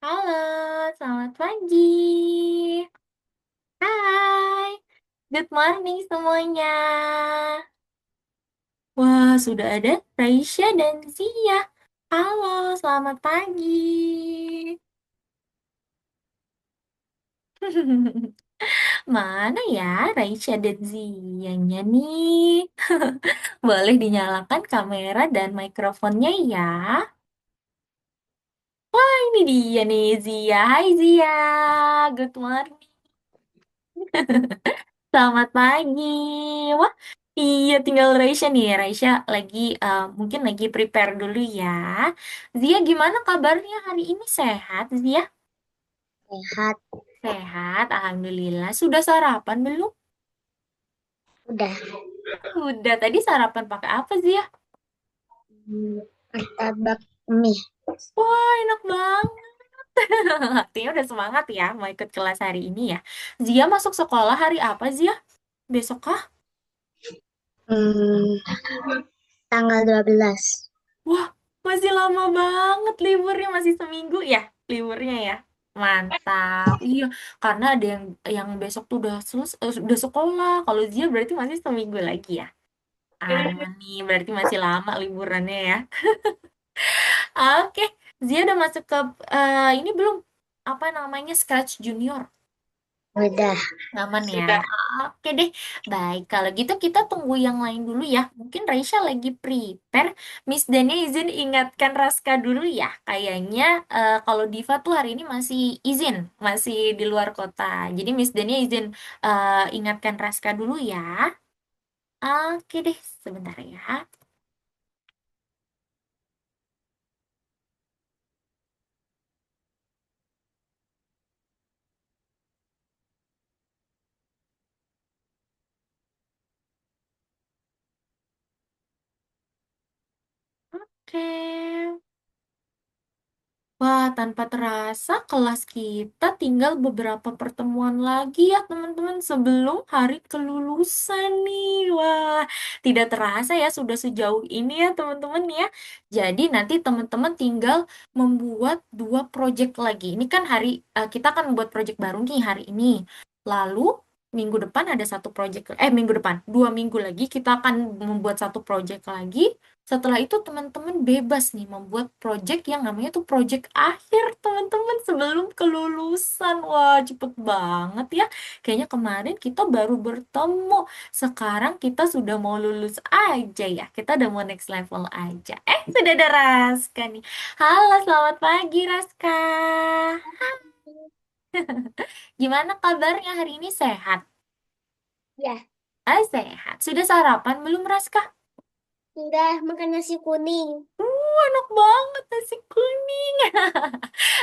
Halo, selamat pagi. Hai, good morning semuanya. Wah, sudah ada Raisya dan Zia. Halo, selamat pagi. Mana ya Raisya dan Zianya nih? Boleh dinyalakan kamera dan mikrofonnya ya. Ini dia nih Zia. Hai Zia, good morning. Selamat pagi. Wah, iya tinggal Raisya nih. Raisya lagi mungkin lagi prepare dulu ya. Zia gimana kabarnya hari ini sehat, Zia? Sehat, Sehat, alhamdulillah. Sudah sarapan belum? udah. Udah. Tadi sarapan pakai apa, Zia? Martabak mie. Wah, enak banget. Artinya udah semangat ya mau ikut kelas hari ini ya. Zia masuk sekolah hari apa, Zia? Besok kah? Hmm, tanggal 12. Wah, masih lama banget liburnya, masih seminggu ya liburnya ya. Mantap. Iya, karena ada yang besok tuh udah sekolah. Kalau Zia berarti masih seminggu lagi ya. Aman nih, berarti masih lama liburannya ya. Oke, Zia udah masuk ke ini belum? Apa namanya? Scratch Junior. Udah. Aman ya. Oke deh. Baik, kalau gitu kita tunggu yang lain dulu ya. Mungkin Raisya lagi prepare. Miss Dani izin ingatkan Raska dulu ya. Kayaknya kalau Diva tuh hari ini masih izin, masih di luar kota. Jadi Miss Dani izin ingatkan Raska dulu ya. Oke deh, sebentar ya. Oke. Wah, tanpa terasa kelas kita tinggal beberapa pertemuan lagi ya teman-teman sebelum hari kelulusan nih. Wah, tidak terasa ya sudah sejauh ini ya teman-teman ya. Jadi nanti teman-teman tinggal membuat dua project lagi. Ini kan kita akan membuat project baru nih hari ini. Lalu minggu depan ada satu project, minggu depan, 2 minggu lagi kita akan membuat satu project lagi. Setelah itu teman-teman bebas nih membuat project yang namanya tuh project akhir teman-teman sebelum kelulusan. Wah, cepet banget ya. Kayaknya kemarin kita baru bertemu. Sekarang kita sudah mau lulus aja ya. Kita udah mau next level aja. Sudah ada Raska nih. Halo, selamat pagi Raska. Gimana kabarnya hari ini sehat? Ya, Sehat. Sudah sarapan belum Raska? udah makan nasi kuning. Enak banget nasi kuning.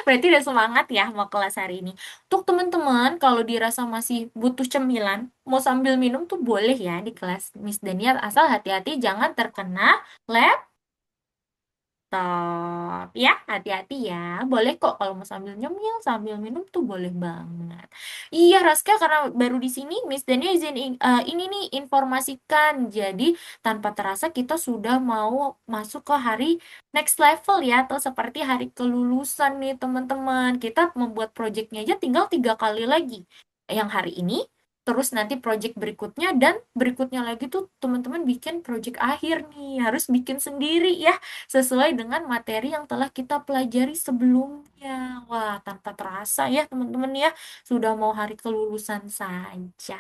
Berarti udah semangat ya mau kelas hari ini. Untuk teman-teman, kalau dirasa masih butuh cemilan, mau sambil minum tuh boleh ya di kelas Miss Daniel. Asal hati-hati jangan terkena laptop. Ya, hati-hati ya. Boleh kok kalau mau sambil nyemil, sambil minum tuh boleh banget. Iya, Raska, karena baru di sini, Miss Dania izin ini nih informasikan. Jadi, tanpa terasa kita sudah mau masuk ke hari next level ya, atau seperti hari kelulusan nih, teman-teman. Kita membuat proyeknya aja tinggal 3 kali lagi. Yang hari ini, terus nanti project berikutnya, dan berikutnya lagi tuh teman-teman bikin project akhir nih. Harus bikin sendiri ya sesuai dengan materi yang telah kita pelajari sebelumnya. Wah, tanpa terasa ya teman-teman ya, sudah mau hari kelulusan saja.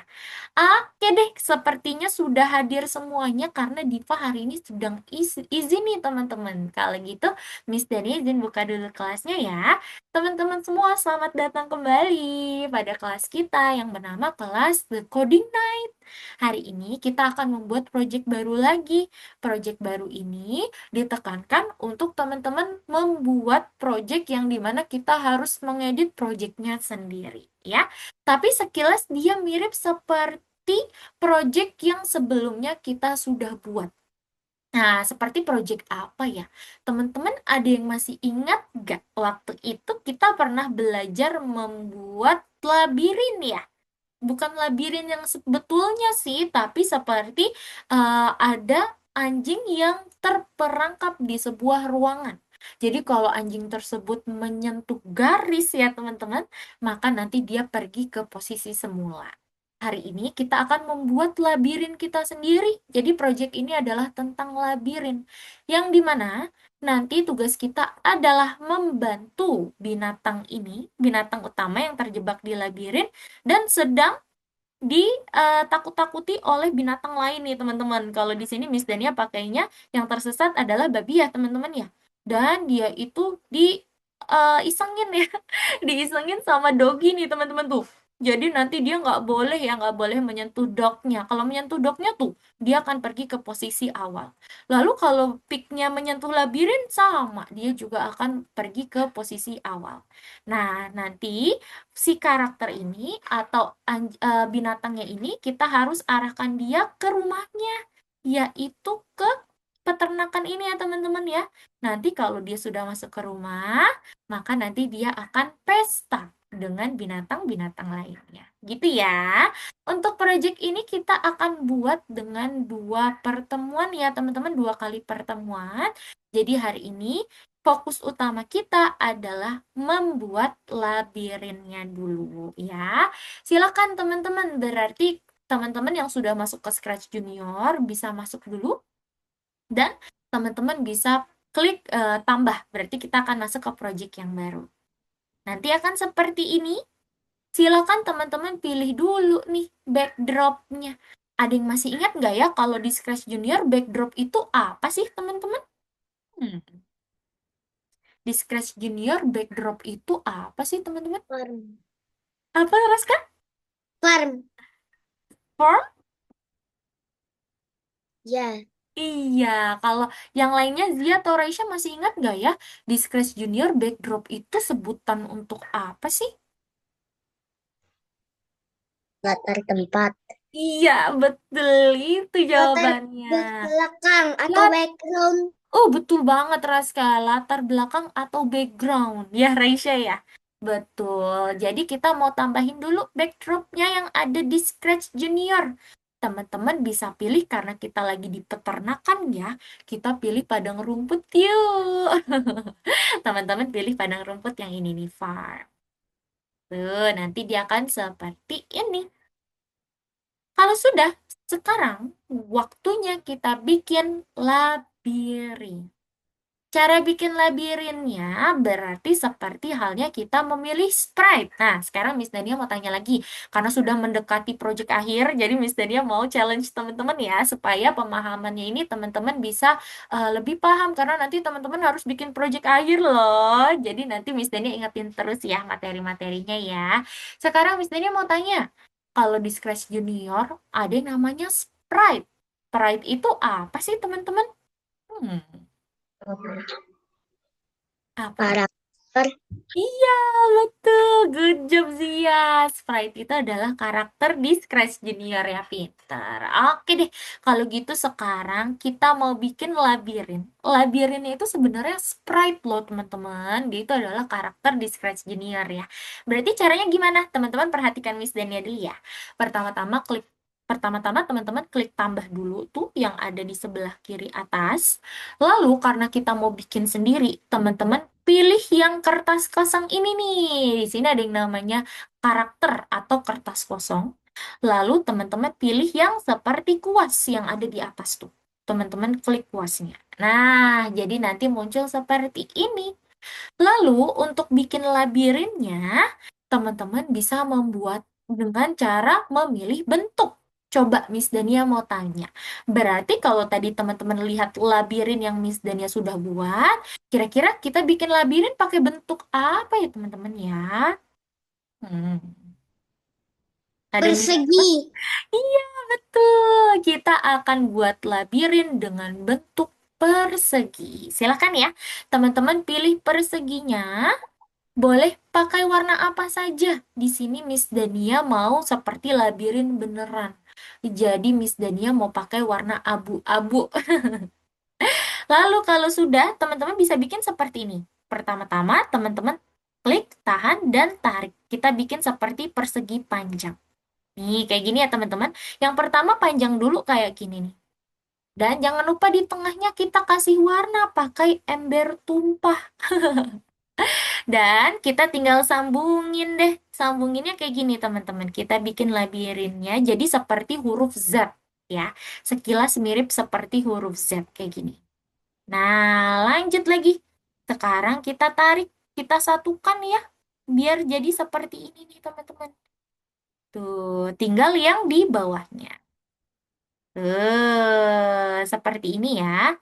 Oke deh, sepertinya sudah hadir semuanya karena Diva hari ini sedang izin nih teman-teman. Kalau gitu, Miss Dani izin buka dulu kelasnya ya. Teman-teman semua, selamat datang kembali pada kelas kita yang bernama kelas The Coding Night. Hari ini kita akan membuat project baru lagi. Project baru ini ditekankan untuk teman-teman membuat project yang dimana kita harus mengedit projectnya sendiri ya. Tapi sekilas dia mirip seperti project yang sebelumnya kita sudah buat. Nah, seperti project apa ya? Teman-teman ada yang masih ingat nggak? Waktu itu kita pernah belajar membuat labirin ya? Bukan labirin yang sebetulnya sih, tapi seperti ada anjing yang terperangkap di sebuah ruangan. Jadi kalau anjing tersebut menyentuh garis ya teman-teman, maka nanti dia pergi ke posisi semula. Hari ini kita akan membuat labirin kita sendiri. Jadi proyek ini adalah tentang labirin. Yang dimana nanti tugas kita adalah membantu binatang ini, binatang utama yang terjebak di labirin, dan sedang ditakut-takuti oleh binatang lain nih teman-teman. Kalau di sini Miss Dania pakainya yang tersesat adalah babi ya teman-teman ya. Dan dia itu isengin ya, diisengin sama Dogi nih teman-teman tuh. Jadi nanti dia nggak boleh menyentuh dognya. Kalau menyentuh dognya tuh, dia akan pergi ke posisi awal. Lalu kalau pignya menyentuh labirin sama, dia juga akan pergi ke posisi awal. Nah, nanti si karakter ini atau binatangnya ini kita harus arahkan dia ke rumahnya, yaitu ke peternakan ini ya teman-teman ya. Nanti kalau dia sudah masuk ke rumah, maka nanti dia akan pesta dengan binatang-binatang lainnya. Gitu ya. Untuk proyek ini kita akan buat dengan dua pertemuan ya teman-teman, dua kali pertemuan. Jadi hari ini fokus utama kita adalah membuat labirinnya dulu ya. Silakan teman-teman, berarti teman-teman yang sudah masuk ke Scratch Junior bisa masuk dulu dan teman-teman bisa klik tambah, berarti kita akan masuk ke project yang baru. Nanti akan seperti ini. Silakan teman-teman pilih dulu nih backdropnya. Ada yang masih ingat nggak ya kalau di Scratch Junior backdrop itu apa sih teman-teman? Hmm. Di Scratch Junior backdrop itu apa sih teman-teman? Farm. Apa Raska? Farm. Form? Ya. Iya, kalau yang lainnya Zia atau Raisya masih ingat nggak ya? Di Scratch Junior backdrop itu sebutan untuk apa sih? Latar tempat. Iya, betul itu Latar jawabannya. belakang atau Lat background. oh, betul banget Raska. Latar belakang atau background. Ya, Raisya ya. Betul. Jadi kita mau tambahin dulu backdropnya yang ada di Scratch Junior. Teman-teman bisa pilih karena kita lagi di peternakan ya. Kita pilih padang rumput yuk. Teman-teman pilih padang rumput yang ini nih, farm. Tuh, nanti dia akan seperti ini. Kalau sudah, sekarang waktunya kita bikin labirin. Cara bikin labirinnya berarti seperti halnya kita memilih sprite. Nah, sekarang Miss Dania mau tanya lagi. Karena sudah mendekati project akhir, jadi Miss Dania mau challenge teman-teman ya, supaya pemahamannya ini teman-teman bisa lebih paham. Karena nanti teman-teman harus bikin project akhir loh. Jadi nanti Miss Dania ingetin terus ya materi-materinya ya. Sekarang Miss Dania mau tanya, kalau di Scratch Junior ada yang namanya sprite. Sprite itu apa sih teman-teman? Hmm, apa? Karakter. Iya, betul. Good job, Zia. Sprite itu adalah karakter di Scratch Junior ya, pinter. Oke deh, kalau gitu sekarang kita mau bikin labirin. Labirinnya itu sebenarnya Sprite loh, teman-teman. Dia itu adalah karakter di Scratch Junior ya. Berarti caranya gimana? Teman-teman perhatikan Miss Dania dulu ya. Pertama-tama teman-teman klik tambah dulu tuh yang ada di sebelah kiri atas. Lalu karena kita mau bikin sendiri, teman-teman pilih yang kertas kosong ini nih. Di sini ada yang namanya karakter atau kertas kosong. Lalu teman-teman pilih yang seperti kuas yang ada di atas tuh. Teman-teman klik kuasnya. Nah, jadi nanti muncul seperti ini. Lalu untuk bikin labirinnya, teman-teman bisa membuat dengan cara memilih bentuk. Coba Miss Dania mau tanya. Berarti kalau tadi teman-teman lihat labirin yang Miss Dania sudah buat, kira-kira kita bikin labirin pakai bentuk apa ya teman-teman ya? Hmm. Ada yang bisa tebak? Persegi. Iya, betul. Kita akan buat labirin dengan bentuk persegi. Silakan ya, teman-teman pilih perseginya. Boleh pakai warna apa saja. Di sini Miss Dania mau seperti labirin beneran. Jadi Miss Dania mau pakai warna abu-abu. Lalu kalau sudah, teman-teman bisa bikin seperti ini. Pertama-tama, teman-teman klik, tahan, dan tarik. Kita bikin seperti persegi panjang. Nih, kayak gini ya teman-teman. Yang pertama panjang dulu kayak gini nih. Dan jangan lupa di tengahnya kita kasih warna pakai ember tumpah. Dan kita tinggal sambungin deh. Sambunginnya kayak gini teman-teman. Kita bikin labirinnya jadi seperti huruf Z ya. Sekilas mirip seperti huruf Z kayak gini. Nah, lanjut lagi. Sekarang kita tarik, kita satukan ya. Biar jadi seperti ini nih teman-teman. Tuh, tinggal yang di bawahnya. Seperti ini ya.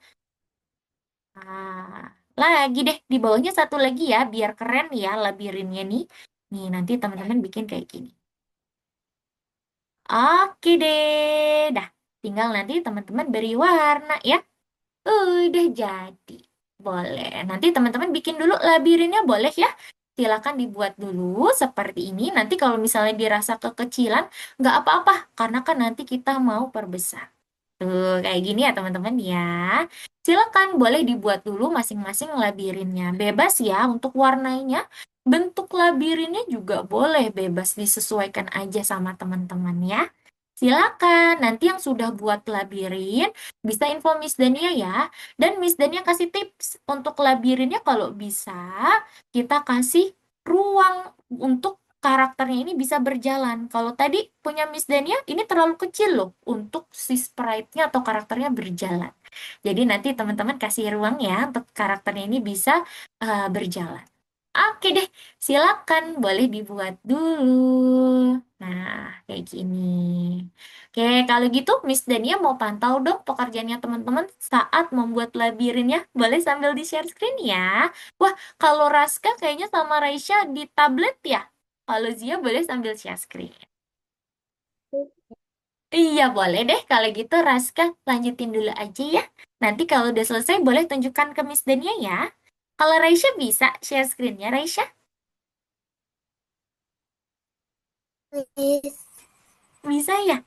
Nah, lagi deh di bawahnya satu lagi ya, biar keren ya labirinnya nih. Nih, nanti teman-teman bikin kayak gini. Oke deh, dah. Tinggal nanti teman-teman beri warna ya. Udah jadi. Boleh. Nanti teman-teman bikin dulu labirinnya boleh ya. Silakan dibuat dulu seperti ini. Nanti kalau misalnya dirasa kekecilan, nggak apa-apa. Karena kan nanti kita mau perbesar. Tuh, kayak gini ya teman-teman ya. Silakan boleh dibuat dulu masing-masing labirinnya. Bebas ya untuk warnanya. Bentuk labirinnya juga boleh bebas disesuaikan aja sama teman-teman ya. Silakan, nanti yang sudah buat labirin bisa info Miss Dania ya. Dan Miss Dania kasih tips untuk labirinnya kalau bisa kita kasih ruang untuk karakternya ini bisa berjalan. Kalau tadi punya Miss Dania ini terlalu kecil loh untuk si sprite-nya atau karakternya berjalan. Jadi nanti teman-teman kasih ruang ya untuk karakternya ini bisa berjalan. Oke deh, silakan boleh dibuat dulu. Nah, kayak gini. Oke, kalau gitu Miss Dania mau pantau dong pekerjaannya teman-teman saat membuat labirinnya. Boleh sambil di-share screen ya. Wah, kalau Raska kayaknya sama Raisya di tablet ya. Kalau Zia boleh sambil share screen. Iya, boleh deh. Kalau gitu Raska lanjutin dulu aja ya. Nanti kalau udah selesai boleh tunjukkan ke Miss Dania ya. Kalau Raisya bisa share screen-nya, Raisya? Miss. Bisa ya?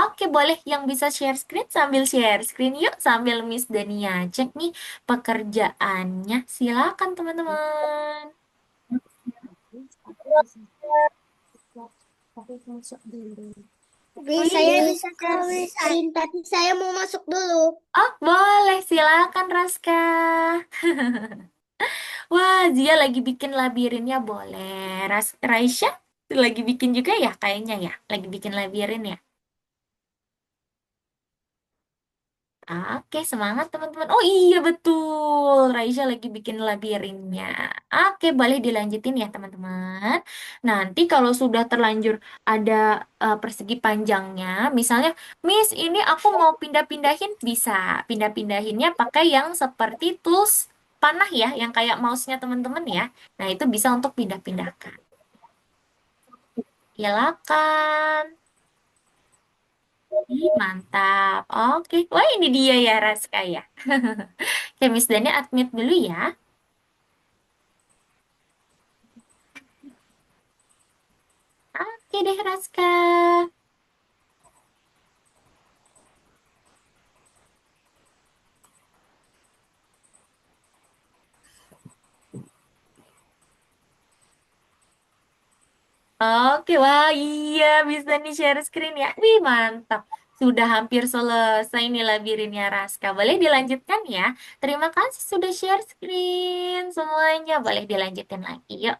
Oke, boleh yang bisa share screen sambil share screen yuk sambil Miss Dania cek nih pekerjaannya. Silakan teman-teman. Oh Miss, saya iya. bisa share screen, tapi saya mau masuk dulu. Oh, boleh. Silakan Raska. Wah, Zia lagi bikin labirinnya boleh. Raisya lagi bikin juga ya kayaknya ya. Lagi bikin labirin ya. Oke, semangat teman-teman. Oh iya betul, Raisya lagi bikin labirinnya. Oke, boleh dilanjutin ya teman-teman. Nanti kalau sudah terlanjur ada persegi panjangnya, misalnya, Miss ini aku mau pindah-pindahin, bisa. Pindah-pindahinnya pakai yang seperti tools panah ya, yang kayak mouse-nya teman-teman ya. Nah, itu bisa untuk pindah-pindahkan. Silakan. Ih, mantap. Oke. Wah, ini dia ya Raska ya. Oke, Miss Dani admit dulu ya. Oke deh, Raska. Oke, wah iya bisa nih share screen ya. Wih, mantap. Sudah hampir selesai nih labirinnya Raska. Boleh dilanjutkan ya. Terima kasih sudah share screen semuanya. Boleh dilanjutin lagi, yuk.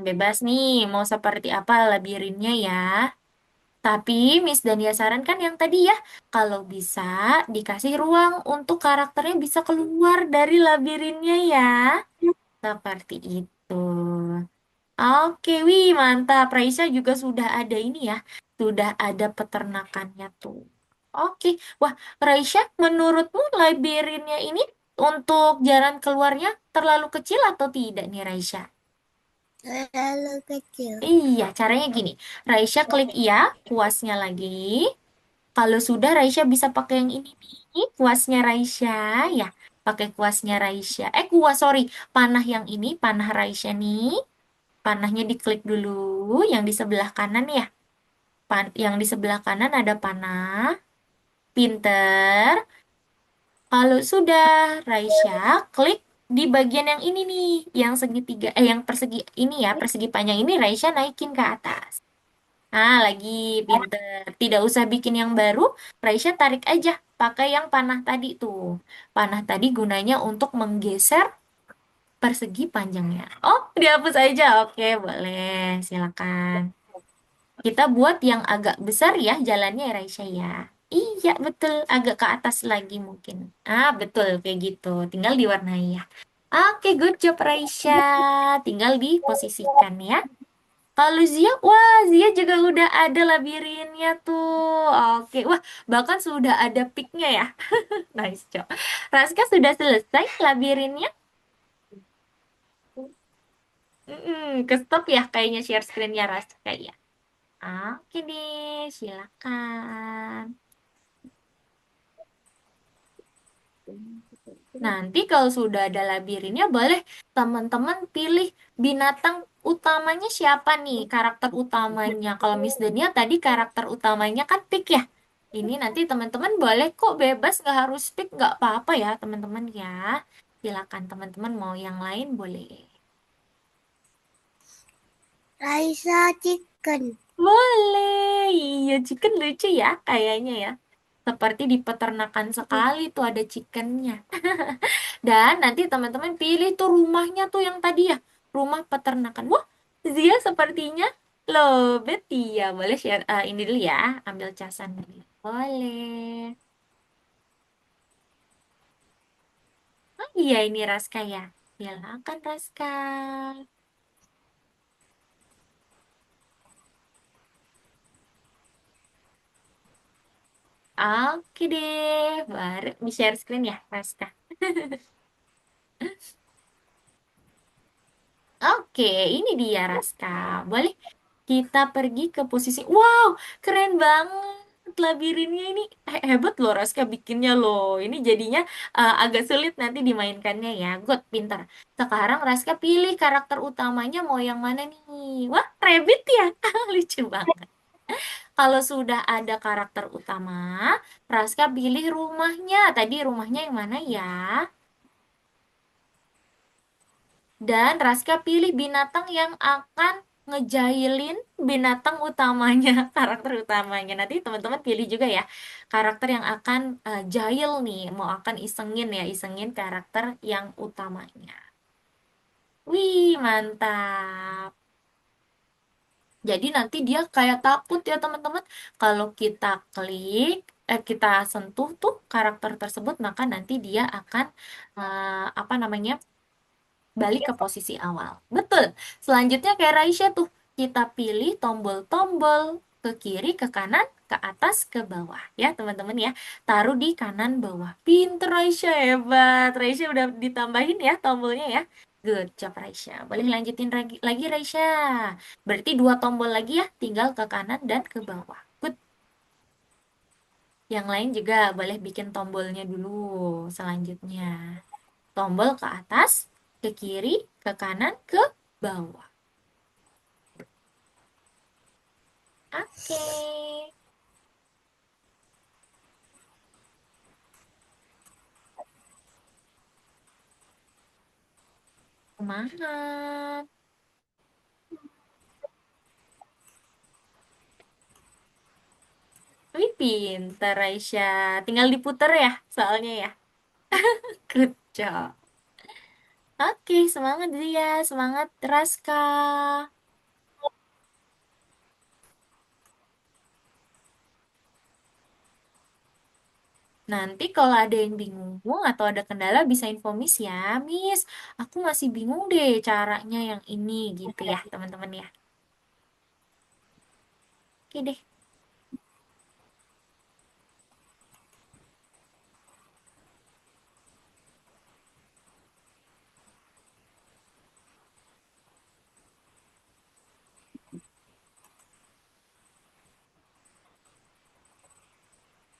Bebas nih, mau seperti apa labirinnya ya. Tapi Miss Dania sarankan yang tadi ya, kalau bisa dikasih ruang untuk karakternya bisa keluar dari labirinnya ya. Seperti itu. Oke, wih mantap. Raisa juga sudah ada ini ya. Sudah ada peternakannya tuh. Oke, wah Raisa, menurutmu labirinnya ini untuk jalan keluarnya terlalu kecil atau tidak nih Raisa? Terlalu kecil. Iya, caranya gini. Raisa klik iya, kuasnya lagi. Kalau sudah Raisya bisa pakai yang ini nih, kuasnya Raisya ya. Pakai kuasnya Raisya. Sorry, panah yang ini, panah Raisya nih. Panahnya diklik dulu, yang di sebelah kanan ya. Yang di sebelah kanan ada panah. Pinter. Kalau sudah Raisya, klik di bagian yang ini nih, yang segitiga, yang persegi ini ya, persegi panjang ini Raisya naikin ke atas. Lagi pinter. Tidak usah bikin yang baru, Raisya tarik aja. Pakai yang panah tadi tuh. Panah tadi gunanya untuk menggeser persegi panjangnya. Oh, dihapus aja. Oke, boleh. Silakan. Kita buat yang agak besar ya jalannya ya, Raisya ya. Iya, betul. Agak ke atas lagi mungkin. Betul. Kayak gitu. Tinggal diwarnai ya. Oke, good job Raisya. Tinggal diposisikan ya. Kalau Zia, wah Zia juga udah ada labirinnya tuh. Oke, wah bahkan sudah ada picknya ya. Nice job. Raska sudah selesai labirinnya? Ke stop ya kayaknya share screen-nya Raska ya. Oke deh, silakan. Nanti kalau sudah ada labirinnya, boleh teman-teman pilih binatang utamanya siapa nih, karakter utamanya. Kalau Miss Dania tadi karakter utamanya kan pick ya. Ini nanti teman-teman boleh kok bebas, nggak harus pick, nggak apa-apa ya teman-teman ya. Silakan teman-teman mau yang lain boleh. Raisa Chicken. Boleh, iya chicken lucu ya kayaknya ya. Seperti di peternakan sekali tuh ada chickennya. Dan nanti teman-teman pilih tuh rumahnya tuh yang tadi ya, rumah peternakan. Wah, Zia sepertinya lobet ya. Boleh share ini dulu ya, ambil casan dulu. Boleh. Oh iya ini Raska ya. Silakan Raska. Oke deh, baru di share screen ya Raska. Oke, ini dia Raska. Boleh kita pergi ke posisi. Wow, keren banget. Labirinnya ini hebat loh Raska bikinnya loh. Ini jadinya agak sulit nanti dimainkannya ya. Good, pintar. Sekarang Raska pilih karakter utamanya mau yang mana nih? Wah, Rabbit ya. Lucu banget. Kalau sudah ada karakter utama, Raska pilih rumahnya. Tadi rumahnya yang mana ya? Dan Raska pilih binatang yang akan ngejailin binatang utamanya, karakter utamanya. Nanti teman-teman pilih juga ya, karakter yang akan jail nih, mau akan isengin ya, isengin karakter yang utamanya. Wih, mantap. Jadi nanti dia kayak takut ya teman-teman. Kalau kita klik, kita sentuh tuh karakter tersebut, maka nanti dia akan apa namanya? Balik ke posisi awal. Betul. Selanjutnya kayak Raisya tuh, kita pilih tombol-tombol ke kiri, ke kanan, ke atas, ke bawah. Ya teman-teman ya, taruh di kanan bawah. Pinter Raisya, hebat. Raisya udah ditambahin ya tombolnya ya. Good job Raisya. Boleh lanjutin lagi Raisya. Berarti dua tombol lagi ya, tinggal ke kanan dan ke bawah. Good. Yang lain juga boleh bikin tombolnya dulu selanjutnya. Tombol ke atas, ke kiri, ke kanan, ke bawah. Oke. Semangat. Wih, pintar Aisyah. Tinggal diputer ya, soalnya ya. Good job. Oke, semangat Zia. Semangat Raska. Nanti kalau ada yang bingung atau ada kendala bisa info Miss ya. Miss, aku masih bingung deh caranya yang ini gitu ya, teman-teman ya. Oke deh.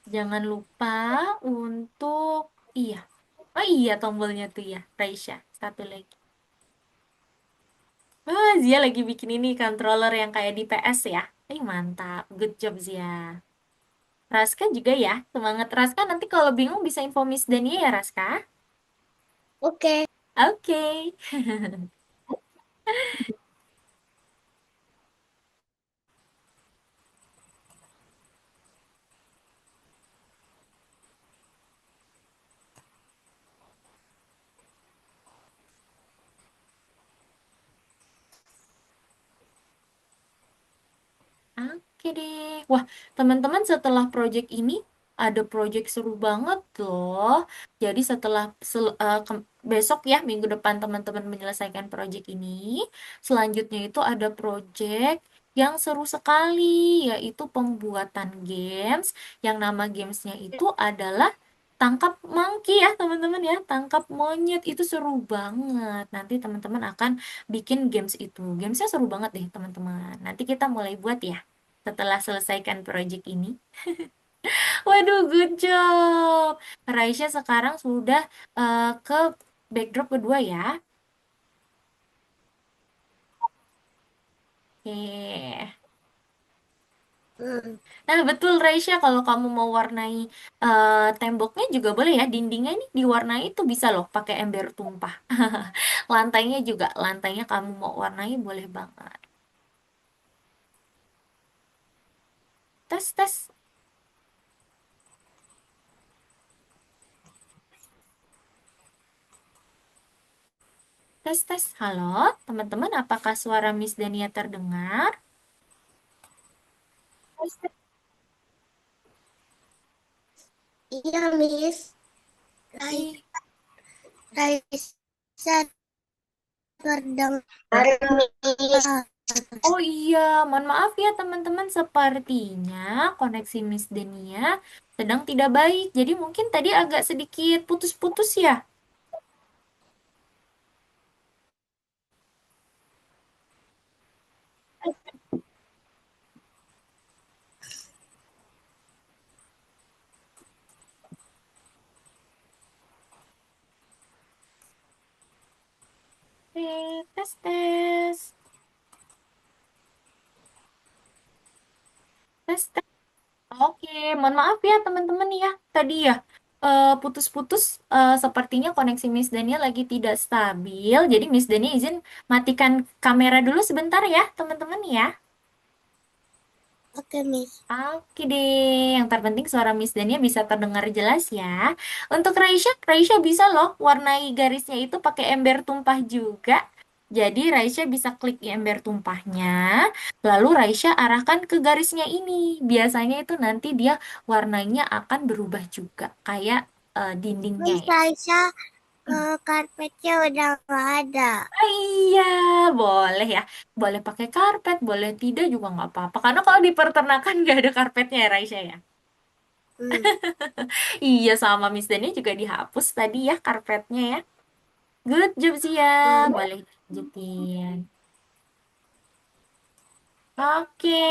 Jangan lupa untuk iya. Oh iya tombolnya tuh ya, Raisya. Satu lagi. Zia lagi bikin ini controller yang kayak di PS ya. Mantap. Good job Zia. Raska juga ya. Semangat Raska. Nanti kalau bingung bisa info Miss Dania ya Raska. Oke. Oke. Oke deh. Wah, teman-teman setelah project ini ada project seru banget loh. Jadi setelah besok ya, minggu depan teman-teman menyelesaikan project ini, selanjutnya itu ada project yang seru sekali, yaitu pembuatan games. Yang nama gamesnya itu adalah tangkap monkey ya, teman-teman ya. Tangkap monyet itu seru banget. Nanti teman-teman akan bikin games itu. Gamesnya seru banget deh, teman-teman. Nanti kita mulai buat ya setelah selesaikan project ini. Waduh, good job. Raisya sekarang sudah ke backdrop kedua ya. Oke. Hmm. Nah, betul Raisya, kalau kamu mau warnai temboknya juga boleh ya. Dindingnya ini diwarnai itu bisa loh pakai ember tumpah. Lantainya juga, lantainya kamu mau warnai boleh banget. Tes, tes, tes, tes. Halo, teman-teman, apakah suara Miss Dania terdengar? Iya, Miss. Rai- Ih, Raisa terdengar, Miss. oh iya, mohon maaf ya teman-teman, sepertinya koneksi Miss Denia sedang tidak baik. Jadi mungkin tadi agak sedikit putus-putus ya. Tes, tes, tes, tes. Oke, mohon maaf ya teman-teman ya. Tadi ya putus-putus, sepertinya koneksi Miss Dania lagi tidak stabil. Jadi Miss Dania izin matikan kamera dulu sebentar ya teman-teman ya. Oke, Miss. Oke deh, yang terpenting suara Miss Dania bisa terdengar jelas ya. Untuk Raisya, Raisya bisa loh warnai garisnya itu pakai ember tumpah juga. Jadi Raisya bisa klik ember tumpahnya, lalu Raisya arahkan ke garisnya ini. Biasanya itu nanti dia warnanya akan berubah juga, kayak dindingnya Miss ya. Raisa, Hmm. karpetnya udah nggak ada. Ah, iya, boleh ya. Boleh pakai karpet, boleh tidak juga nggak apa-apa. Karena kalau di peternakan nggak ada karpetnya ya, Raisya ya. Hmm. Iya, sama Miss Dani juga dihapus tadi ya karpetnya ya. Good job sih ya. Hmm. Boleh lanjutin. Oke.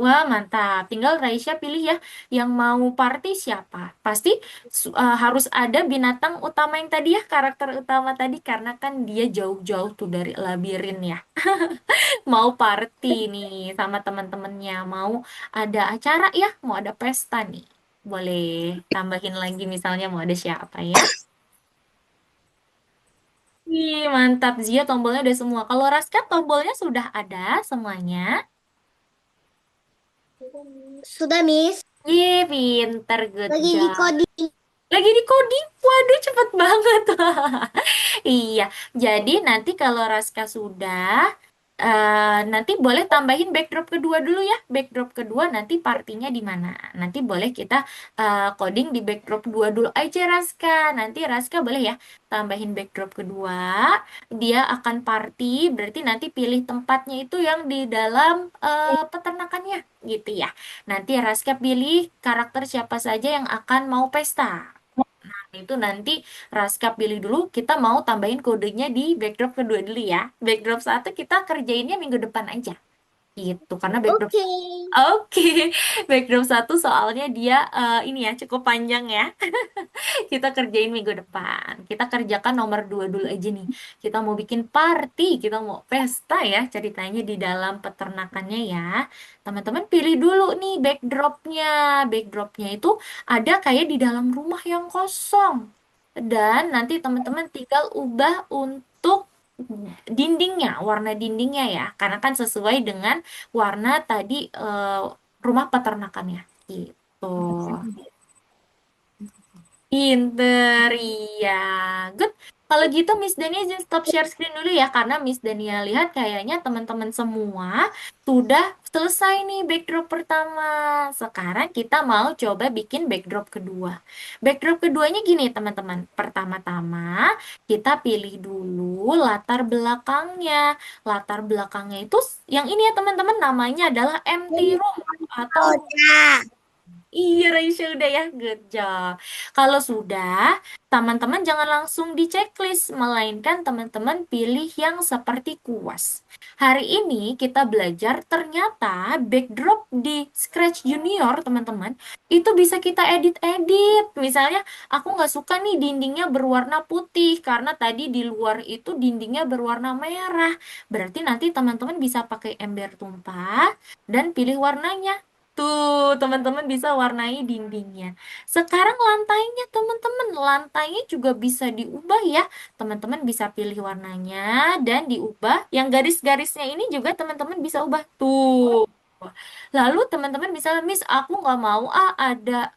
Wah, mantap. Tinggal Raisya pilih ya yang mau party siapa. Pasti harus ada binatang utama yang tadi ya, karakter utama tadi karena kan dia jauh-jauh tuh dari labirin ya. Mau party nih sama teman-temannya, mau ada acara ya, mau ada pesta nih. Boleh tambahin lagi misalnya mau ada siapa ya. Ih, mantap Zia, tombolnya ada semua. Kalau Raska tombolnya sudah ada semuanya. Sudah, Miss. Ih, pinter, good Lagi di job. coding. Lagi di coding? Waduh, cepet banget. Iya, jadi nanti kalau Raska sudah, nanti boleh tambahin backdrop kedua dulu ya. Backdrop kedua nanti partinya di mana? Nanti boleh kita coding di backdrop dua dulu aja Raska. Nanti Raska boleh ya tambahin backdrop kedua. Dia akan party, berarti nanti pilih tempatnya itu yang di dalam peternakannya gitu ya. Nanti Raska pilih karakter siapa saja yang akan mau pesta. Itu nanti Raska pilih dulu, kita mau tambahin kodenya di backdrop kedua dulu ya. Backdrop satu kita kerjainnya minggu depan aja. Gitu, karena backdrop... Oke. Oke, backdrop satu soalnya dia ini ya cukup panjang ya. Kita kerjain minggu depan. Kita kerjakan nomor dua dulu aja nih. Kita mau bikin party, kita mau pesta ya ceritanya di dalam peternakannya ya. Teman-teman pilih dulu nih backdropnya. Backdropnya itu ada kayak di dalam rumah yang kosong. Dan nanti teman-teman tinggal ubah untuk dindingnya, warna dindingnya ya. Karena kan sesuai dengan warna tadi rumah peternakannya. Gitu. Tuh. Pinter, iya. Good. Kalau gitu Miss Dania izin stop share screen dulu ya, karena Miss Dania lihat kayaknya teman-teman semua sudah selesai nih backdrop pertama. Sekarang kita mau coba bikin backdrop kedua. Backdrop keduanya gini teman-teman. Pertama-tama kita pilih dulu latar belakangnya. Latar belakangnya itu yang ini ya teman-teman, namanya adalah empty room atau Udah. iya, Raisya udah ya, good job. Kalau sudah, teman-teman jangan langsung di checklist, melainkan teman-teman pilih yang seperti kuas. Hari ini kita belajar ternyata backdrop di Scratch Junior, teman-teman, itu bisa kita edit-edit. Misalnya, aku nggak suka nih dindingnya berwarna putih, karena tadi di luar itu dindingnya berwarna merah. Berarti nanti teman-teman bisa pakai ember tumpah dan pilih warnanya. Tuh, teman-teman bisa warnai dindingnya. Sekarang lantainya, teman-teman, lantainya juga bisa diubah ya. Teman-teman bisa pilih warnanya dan diubah. Yang garis-garisnya ini juga teman-teman bisa ubah. Tuh. Lalu teman-teman misalnya, Miss, aku nggak mau ada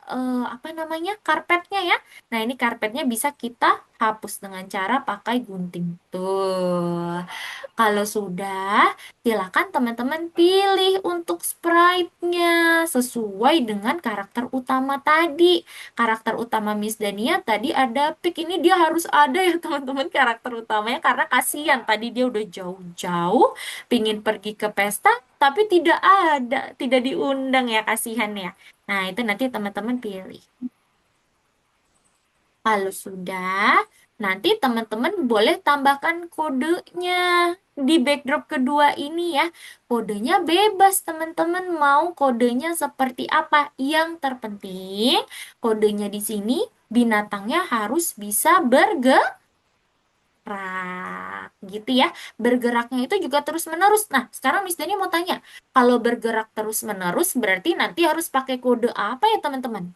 apa namanya karpetnya ya. Nah ini karpetnya bisa kita hapus dengan cara pakai gunting. Tuh. Kalau sudah, silakan teman-teman pilih untuk sprite-nya sesuai dengan karakter utama tadi. Karakter utama Miss Dania tadi ada Pik. Ini dia harus ada ya teman-teman karakter utamanya, karena kasihan tadi dia udah jauh-jauh pingin pergi ke pesta tapi tidak ada, tidak diundang ya, kasihan ya. Nah, itu nanti teman-teman pilih. Kalau sudah, nanti teman-teman boleh tambahkan kodenya di backdrop kedua ini ya. Kodenya bebas teman-teman, mau kodenya seperti apa. Yang terpenting, kodenya di sini binatangnya harus bisa bergerak gitu ya. Bergeraknya itu juga terus-menerus. Nah, sekarang Miss Dani mau tanya, kalau bergerak terus-menerus berarti nanti harus pakai kode apa ya teman-teman?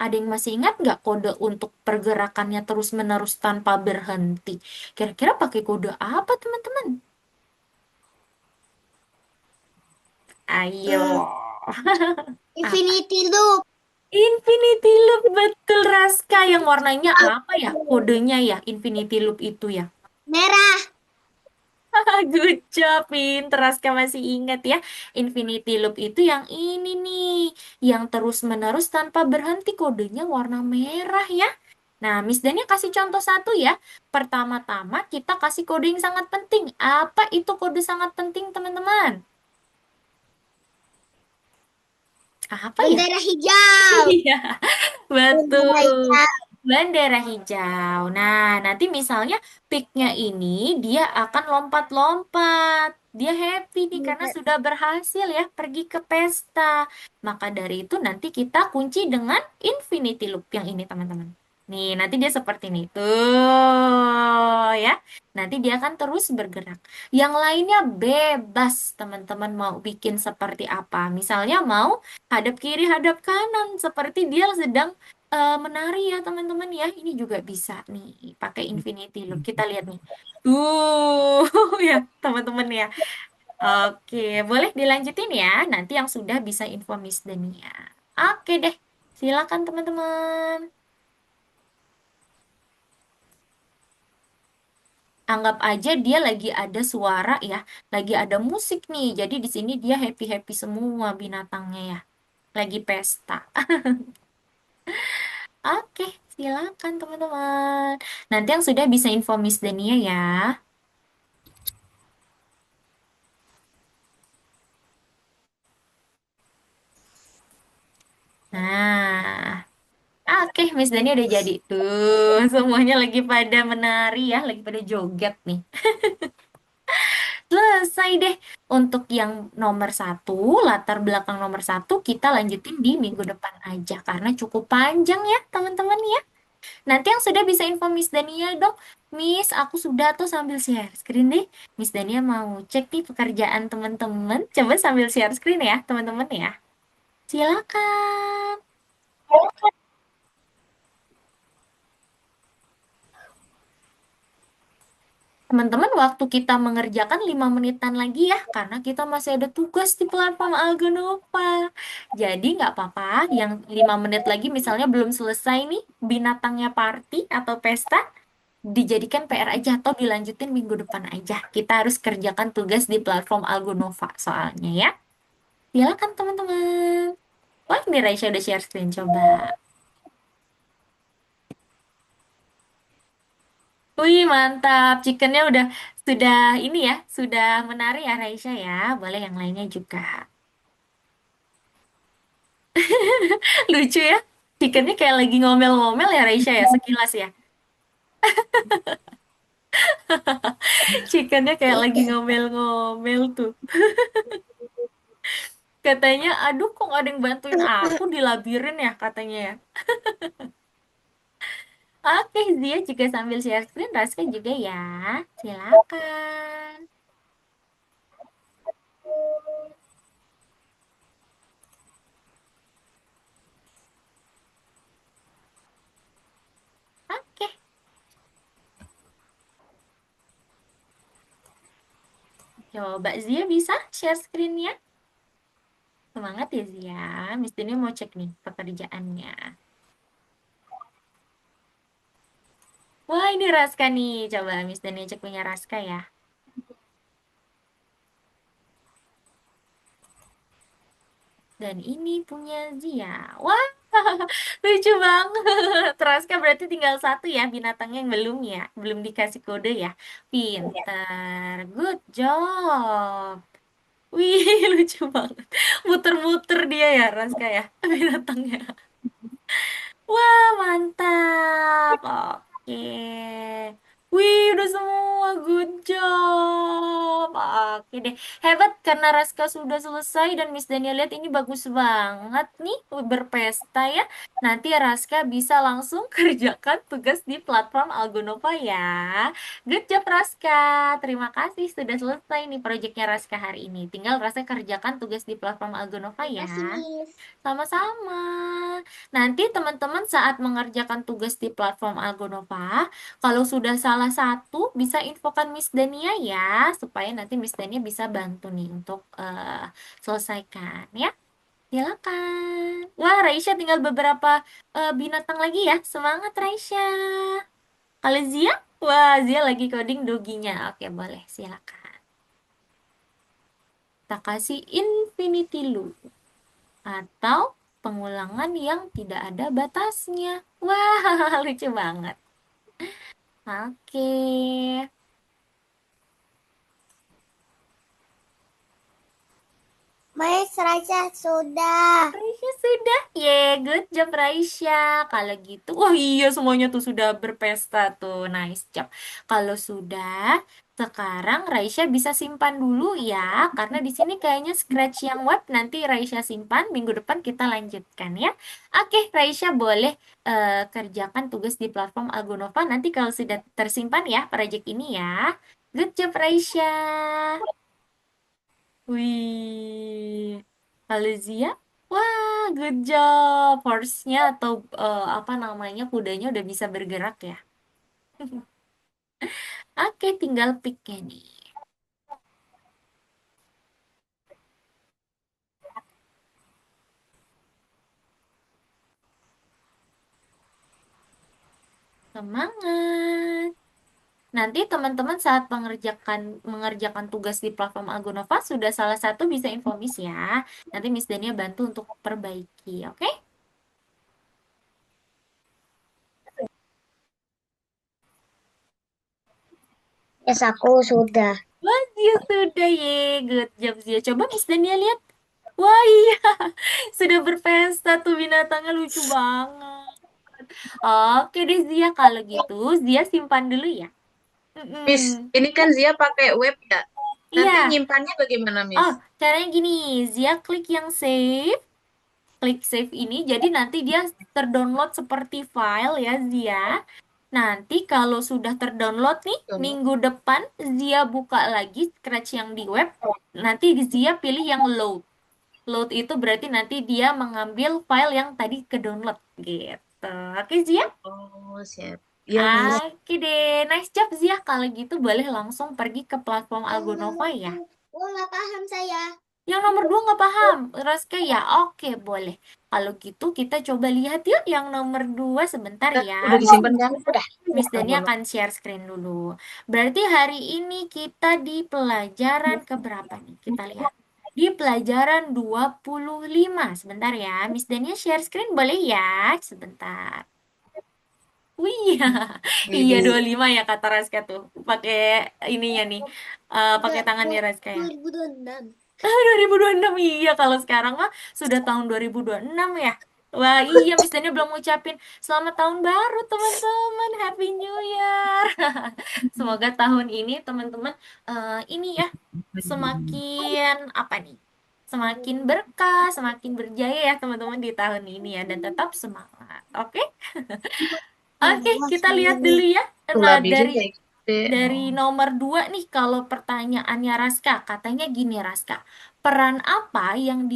Ada yang masih ingat nggak kode untuk pergerakannya terus-menerus tanpa berhenti? Kira-kira pakai kode apa teman-teman? Ayo. Hmm, Apa? Infinity Loop. Infinity Loop, betul Raska. Yang warnanya apa ya? Kodenya ya, Infinity Loop itu ya. Merah. Good job, pinter. Raska masih ingat ya. Infinity Loop itu yang ini nih. Yang terus-menerus tanpa berhenti, kodenya warna merah ya. Nah, Miss Dania kasih contoh satu ya. Pertama-tama kita kasih kode yang sangat penting. Apa itu kode sangat penting, teman-teman? Apa ya? Bendera hijau. Iya, Bendera betul. hijau. Bendera hijau. Nah, nanti misalnya picknya ini dia akan lompat-lompat. Dia happy nih karena sudah berhasil ya pergi ke pesta. Maka dari itu nanti kita kunci dengan infinity loop yang ini teman-teman. Nih, nanti dia seperti ini. Tuh, ya. Nanti dia akan terus bergerak. Yang lainnya bebas, teman-teman mau bikin seperti apa. Misalnya mau hadap kiri, hadap kanan. Seperti dia sedang menari ya teman-teman ya. Ini juga bisa nih pakai infinity loop. Kita lihat nih. Tuh ya teman-teman ya. Oke, boleh dilanjutin ya. Nanti yang sudah bisa info Miss Dania. Oke deh. Silakan teman-teman. Anggap aja dia lagi ada suara ya, lagi ada musik nih. Jadi di sini dia happy-happy semua binatangnya ya. Lagi pesta. Oke, silakan teman-teman. Nanti yang sudah bisa info Miss Dania ya. Nah, oke, Miss Dani udah jadi tuh. Semuanya lagi pada menari ya, lagi pada joget nih. Selesai deh. Untuk yang nomor satu, latar belakang nomor satu, kita lanjutin di minggu depan aja. Karena cukup panjang ya, teman-teman ya. Nanti yang sudah bisa info Miss Dania dong. Miss, aku sudah tuh sambil share screen deh. Miss Dania mau cek nih pekerjaan teman-teman. Coba sambil share screen ya, teman-teman ya. Silakan. Teman-teman, waktu kita mengerjakan 5 menitan lagi ya, karena kita masih ada tugas di platform Algonova. Jadi nggak apa-apa, yang 5 menit lagi misalnya belum selesai nih, binatangnya party atau pesta, dijadikan PR aja atau dilanjutin minggu depan aja. Kita harus kerjakan tugas di platform Algonova soalnya ya. Silakan teman-teman. Wah, ini Raisya udah share screen, coba. Wih, mantap. Chickennya sudah ini ya, sudah menarik ya Raisya ya. Boleh yang lainnya juga. Lucu ya. Chickennya kayak lagi ngomel-ngomel ya Raisya ya, sekilas ya. Chickennya kayak lagi Iya. ngomel-ngomel tuh. Katanya, aduh kok nggak ada yang bantuin aku di labirin ya katanya ya. Oke, Zia juga sambil share screen, Raska juga ya. Silakan. Oke, coba Zia bisa share screen-nya. Semangat ya Zia. Miss Dini mau cek nih pekerjaannya. Wah, ini Raska nih. Coba Miss Dini cek punya Raska ya. Dan ini punya Zia. Wah, lucu banget. Raska berarti tinggal satu ya binatangnya yang belum ya. Belum dikasih kode ya. Pinter. Good job. Wih, lucu banget. Muter-muter dia ya, Raska ya, binatangnya. Wah, mantap. Oke. Wih, udah semua. Good job. Oke deh. Hebat karena Raska sudah selesai dan Miss Dania lihat ini bagus banget nih berpesta ya. Nanti Raska bisa langsung kerjakan tugas di platform Algonova ya. Good job Raska. Terima kasih sudah selesai nih proyeknya Raska hari ini. Tinggal Raska kerjakan tugas di platform Algonova Terima ya. kasih, Miss. Sama-sama. Nanti teman-teman saat mengerjakan tugas di platform Algonova, kalau sudah salah satu bisa infokan Miss Dania ya, supaya nanti Miss Dania bisa bantu nih untuk selesaikan ya. Silakan. Wah, Raisya tinggal beberapa binatang lagi ya. Semangat Raisya. Kalau Zia? Wah, Zia lagi coding doginya. Oke, boleh. Silakan. Kita kasih infinity loop atau pengulangan yang tidak ada batasnya. Wah, lucu banget. Oke. Miss Raja sudah. Raisya sudah. Good job Raisya. Kalau gitu, oh iya semuanya tuh sudah berpesta tuh. Nice job. Kalau sudah, sekarang Raisya bisa simpan dulu ya, karena di sini kayaknya scratch yang web nanti Raisya simpan, minggu depan kita lanjutkan ya. Oke, Raisya boleh kerjakan tugas di platform Algonova nanti kalau sudah tersimpan ya project ini ya. Good job Raisya. Wih, Valencia, wah, good job. Horse-nya atau apa namanya kudanya udah bisa bergerak ya. Oke, tinggal pick-nya nih. Semangat. Nanti teman-teman saat mengerjakan tugas di platform Algonova sudah salah satu bisa info Miss ya. Nanti Miss Dania bantu untuk perbaiki, oke? Yes, aku sudah. Wah, Zia sudah ye. Good job Zia. Coba Miss Dania lihat. Wah, iya. Sudah berpesta tuh binatangnya lucu banget. Oke deh Zia, kalau gitu Zia simpan dulu ya. Miss, Mm-mm. ini kan Zia pakai web ya. Nanti Iya. nyimpannya bagaimana, Oh, Miss? caranya gini. Zia klik yang save. Klik save ini. Jadi nanti dia terdownload seperti file ya Zia. Nanti kalau sudah terdownload nih, Download. minggu depan Zia buka lagi Scratch yang di web. Nanti Zia pilih yang load. Load itu berarti nanti dia mengambil file yang tadi ke download gitu. Oke Zia? Oh, siap. Iya, Miss. Oke deh, nice job Zia. Kalau gitu boleh langsung pergi ke platform Algonova ya. Oh, nggak paham saya. Yang nomor 2 nggak paham, Raska ya? Oke, boleh. Kalau gitu kita coba lihat yuk yang nomor 2 sebentar Udah ya. disimpan Udah, kan? udah. Miss Dani Algono. akan share screen dulu. Berarti hari ini kita di pelajaran keberapa nih? Kita lihat. Di pelajaran 25. Sebentar ya. Miss Dani share screen boleh ya? Sebentar. Wih, iya. Iya Di 25 ya kata Raska tuh. Pakai ininya nih. Pakai tangannya Raska ya. 2026. 2026 iya kalau sekarang mah sudah tahun 2026 ya. Wah iya Miss Dania belum ngucapin selamat tahun baru teman-teman, Happy New Year. Semoga tahun ini teman-teman ini ya semakin apa nih? Semakin berkah, semakin berjaya ya teman-teman di tahun ini ya dan tetap semangat. Oke? Oke, kita lihat dulu ya. Nggak Nah, bisa dari kayak gitu. nomor 2 nih, kalau pertanyaannya Raska, katanya gini Raska, peran apa yang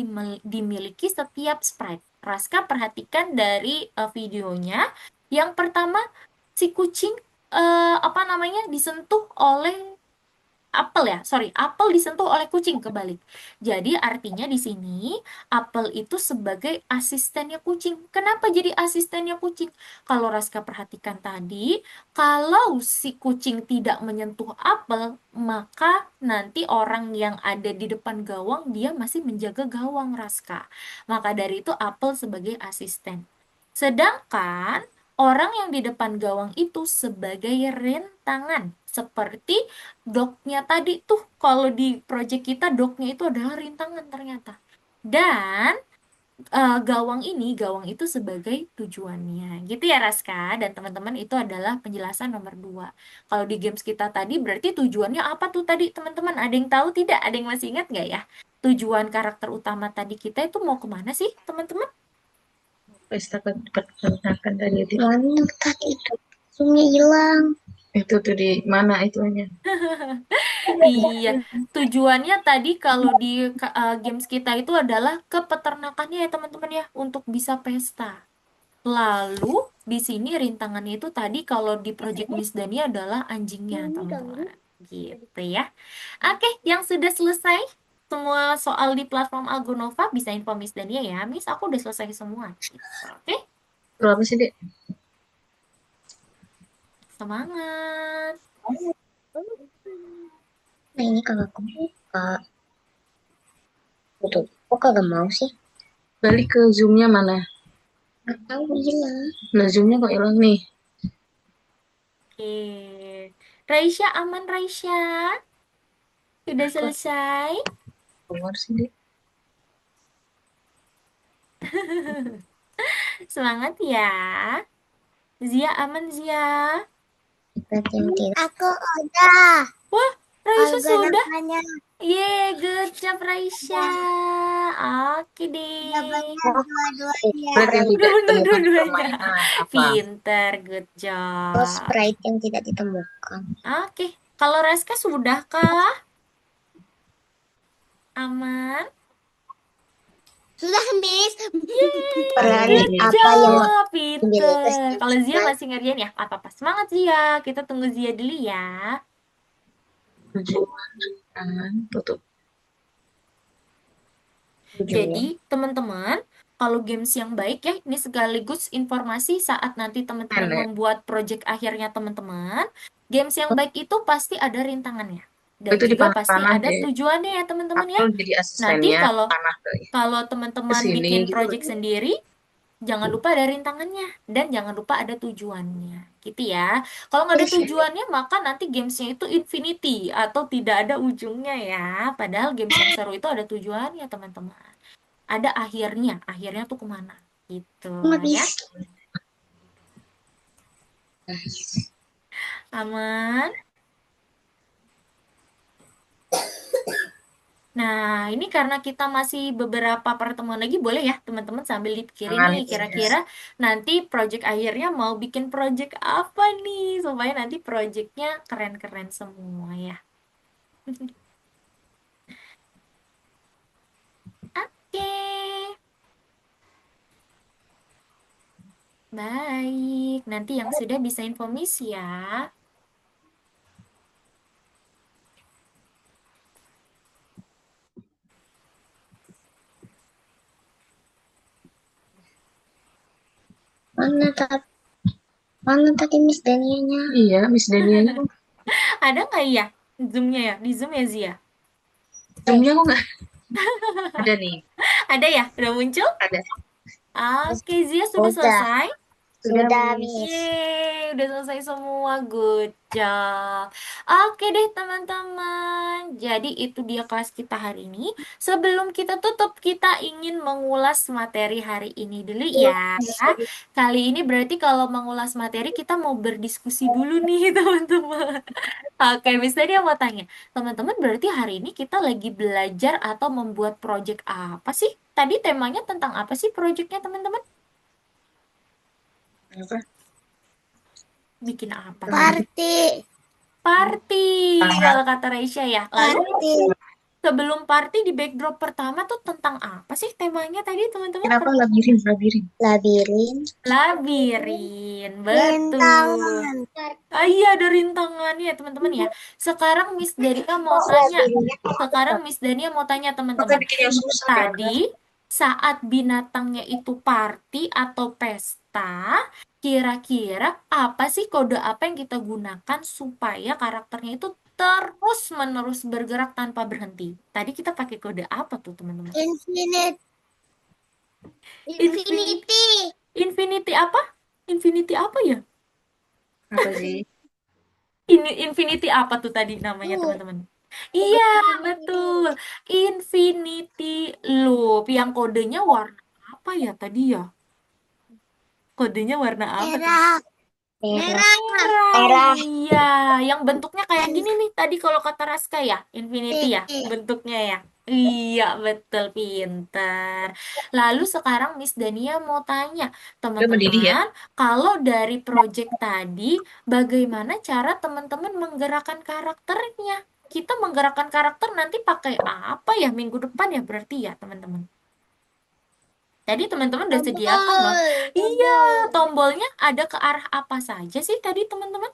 dimiliki setiap sprite? Raska perhatikan dari videonya. Yang pertama, si kucing apa namanya disentuh oleh apel ya, sorry, apel disentuh oleh kucing kebalik. Jadi artinya di sini apel itu sebagai asistennya kucing. Kenapa jadi asistennya kucing? Kalau Raska perhatikan tadi, kalau si kucing tidak menyentuh apel, maka nanti orang yang ada di depan gawang dia masih menjaga gawang Raska. Maka dari itu apel sebagai asisten. Sedangkan orang yang di depan gawang itu sebagai rentangan. Seperti doknya tadi tuh, kalau di project kita doknya itu adalah rintangan ternyata. Dan gawang itu sebagai tujuannya. Gitu ya Raska. Dan teman-teman itu adalah penjelasan nomor 2. Kalau di games kita tadi berarti tujuannya apa tuh tadi teman-teman? Ada yang tahu tidak? Ada yang masih ingat nggak ya? Tujuan karakter utama tadi kita itu mau kemana sih teman-teman? Pesta perkenalkan tadi itu. Mana tadi itu? Zoomnya hilang. Itu tuh di mana itunya? Iya, tujuannya tadi kalau di games kita itu adalah ke peternakannya ya teman-teman ya, untuk bisa pesta. Lalu di sini rintangannya itu tadi kalau di Project Miss Dani adalah anjingnya teman-teman. Gitu ya. Oke, yang sudah selesai semua soal di platform Algonova bisa info Miss Dania ya. Miss, aku udah selesai semua. Gitu. Oke, Berapa sih, Dek? semangat. Nah, ini kalau aku buka. Betul. Kok kagak mau sih? Balik ke Zoom-nya mana? Nggak tahu hilang. Nah, Zoom-nya kok hilang nih? Oke. Raisya aman Raisya? Sudah Kok selesai? keluar sih, Dek? Semangat ya. Zia aman Zia. Aku udah. Wah, Raisya sudah. Algoritmanya Yeay, good job Raisya. Oke udah deh. benar dua-duanya. Sprite yang Udah tidak bener ditemukan di dua-duanya. permainan apa? Pinter, good Terus job. sprite yang tidak ditemukan. Oke, kalau Reska sudah kah? Aman? Sudah, Miss. Yeay, Peran good apa yang job, dimiliki pinter. setiap Kalau Zia sprite? masih ngerjain ya, apa-apa. Semangat Zia, kita tunggu Zia dulu ya. Tujuan, tutup. Tujuan. Jadi, teman-teman, kalau games yang baik ya, ini sekaligus informasi saat nanti teman-teman Pendek. membuat project akhirnya teman-teman. Games yang baik itu pasti ada rintangannya. Dan Itu juga pasti dipanah-panah ada deh. tujuannya ya teman-teman ya. Apel jadi Nanti asistennya, kalau panah kalau ke teman-teman sini bikin gitu. project sendiri, jangan lupa ada rintangannya dan jangan lupa ada tujuannya. Gitu ya. Kalau nggak ada tujuannya, maka nanti gamesnya itu infinity atau tidak ada ujungnya ya. Padahal games yang seru itu ada tujuannya teman-teman. Ada akhirnya tuh kemana gitu Nggak ya. bisa. Aman. Nah, ini karena kita masih beberapa pertemuan lagi, boleh ya teman-teman sambil dipikirin Jangan nih, itu. kira-kira nanti project akhirnya mau bikin project apa nih, supaya nanti projectnya keren-keren semua ya. Oke, baik. nanti yang sudah bisa info Miss ya. Mana tak mana tadi Miss Danianya? Iya, Miss Danianya kok. Ada nggak ya Zoom-nya ya? Di Zoom ya Zia? Zoom-nya kok nggak ada nih. Ada ya? Udah muncul? Ada. Oke, Zia sudah Udah, selesai? Sudah, sudah Miss. Miss. Yeay, udah selesai semua. Good job. Oke deh teman-teman. Jadi itu dia kelas kita hari ini. Sebelum kita tutup, kita ingin mengulas materi hari ini dulu ya. Kali ini berarti kalau mengulas materi kita mau berdiskusi dulu nih teman-teman. Oke, Miss tadi mau tanya. Teman-teman berarti hari ini kita lagi belajar atau membuat project apa sih? Tadi temanya tentang apa sih projectnya teman-teman? Apa? Bikin apa tadi? Party, Party, Ah, kalau kata Raisya ya. Lalu party. sebelum party di backdrop pertama tuh tentang apa sih temanya tadi teman-teman? kenapa labirin, labirin? Labirin, Labirin, betul. rintangan. Ah iya ada rintangannya teman-teman ya. Sekarang Miss Dania mau tanya. Labirinnya Sekarang Miss Dania mau tanya Pakai teman-teman. bikin yang susah ya. Tadi saat binatangnya itu party atau pesta, kira-kira apa sih kode apa yang kita gunakan supaya karakternya itu terus-menerus bergerak tanpa berhenti? Tadi kita pakai kode apa tuh teman-teman? infinite, Infinity. infinity. Infinity apa? Infinity apa ya? Apa sih? Ini Infinity apa tuh tadi namanya teman-teman? Iya, betul. Infinity Loop yang kodenya warna apa ya tadi ya? Kodenya warna apa tuh? Merah, Merah. merah, Merah, merah. iya. Yang bentuknya kayak gini nih tadi kalau kata Raska ya, Infinity ya, bentuknya ya. Iya, betul, pinter. Lalu sekarang Miss Dania mau tanya, Udah mendidih ya. teman-teman, kalau dari project tadi, bagaimana cara teman-teman menggerakkan karakternya? Kita menggerakkan karakter nanti pakai apa ya minggu depan ya berarti ya, teman-teman? Tadi teman-teman udah sediakan loh. Tombol, Iya, tombol. tombolnya ada ke arah apa saja sih tadi teman-teman?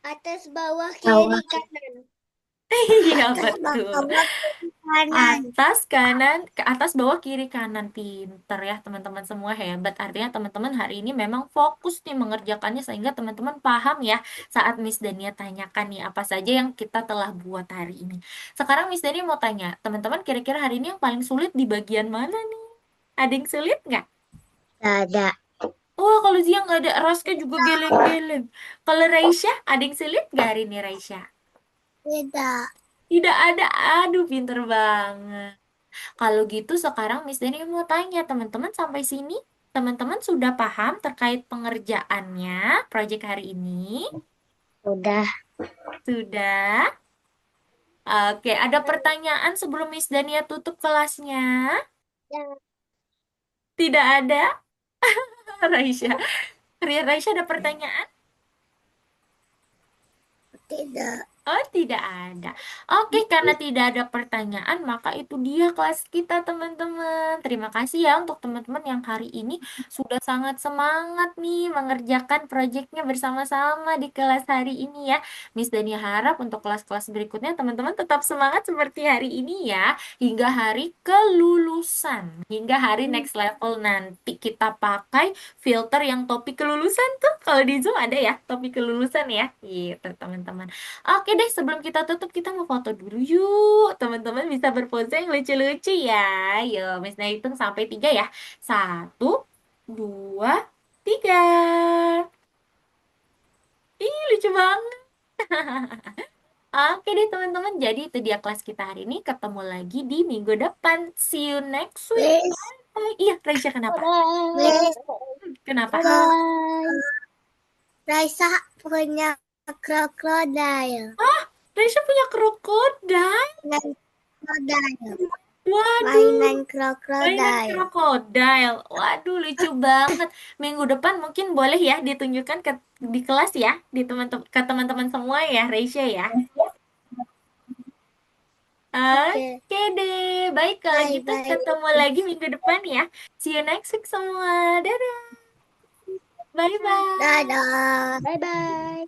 Atas, bawah, Bawah. kiri, kanan. Iya, Atas, betul. bawah, kiri, kanan. Atas, kanan, ke atas, bawah, kiri, kanan. Pinter ya teman-teman semua hebat. Artinya teman-teman hari ini memang fokus nih mengerjakannya sehingga teman-teman paham ya saat Miss Dania tanyakan nih apa saja yang kita telah buat hari ini. Sekarang Miss Dania mau tanya, teman-teman kira-kira hari ini yang paling sulit di bagian mana nih? Ada yang sulit nggak? Ada. Wah, kalau Zia nggak ada, Raska juga geleng-geleng. Kalau Raisya, ada yang sulit nggak hari ini Raisya? Tidak. Tidak ada, aduh pinter banget. Kalau gitu sekarang Miss Dani mau tanya teman-teman sampai sini, teman-teman sudah paham terkait pengerjaannya proyek hari ini? Udah. Sudah? Oke, ada pertanyaan sebelum Miss Dania tutup kelasnya? Ya, Tidak ada? Raisya. Raisya ada pertanyaan? tidak. Oh, tidak ada. Oke, karena tidak ada pertanyaan, maka itu dia kelas kita, teman-teman. Terima kasih ya untuk teman-teman yang hari ini sudah sangat semangat nih mengerjakan proyeknya bersama-sama di kelas hari ini ya. Miss Dani harap untuk kelas-kelas berikutnya teman-teman tetap semangat seperti hari ini ya, hingga hari kelulusan, hingga hari next level nanti kita pakai filter yang topik kelulusan tuh. Kalau di Zoom ada ya topik kelulusan ya. Gitu, teman-teman. Oke deh, sebelum kita tutup, kita mau foto dulu yuk. Teman-teman bisa berpose yang lucu-lucu ya. Yuk, Miss Naya hitung sampai 3 ya. Satu, dua, tiga. Ih, lucu banget. Oke deh teman-teman, jadi itu dia kelas kita hari ini. Ketemu lagi di minggu depan. See you next week. Miss, Bye. Iya, Raisya kenapa? Miss, Kenapa? Raisa punya krokodil. Raisya punya krokodil. Mainan krokodil. Waduh. Mainan Mainan krokodil. krokodil. Waduh, lucu banget. Minggu depan mungkin boleh ya ditunjukkan di kelas ya, di teman-teman ke teman-teman semua ya, Reisha ya. Oke. Oke deh. Baik kalau Bye gitu bye. ketemu lagi minggu depan ya. See you next week semua. Dadah. Bye-bye. Dadah. Bye-bye.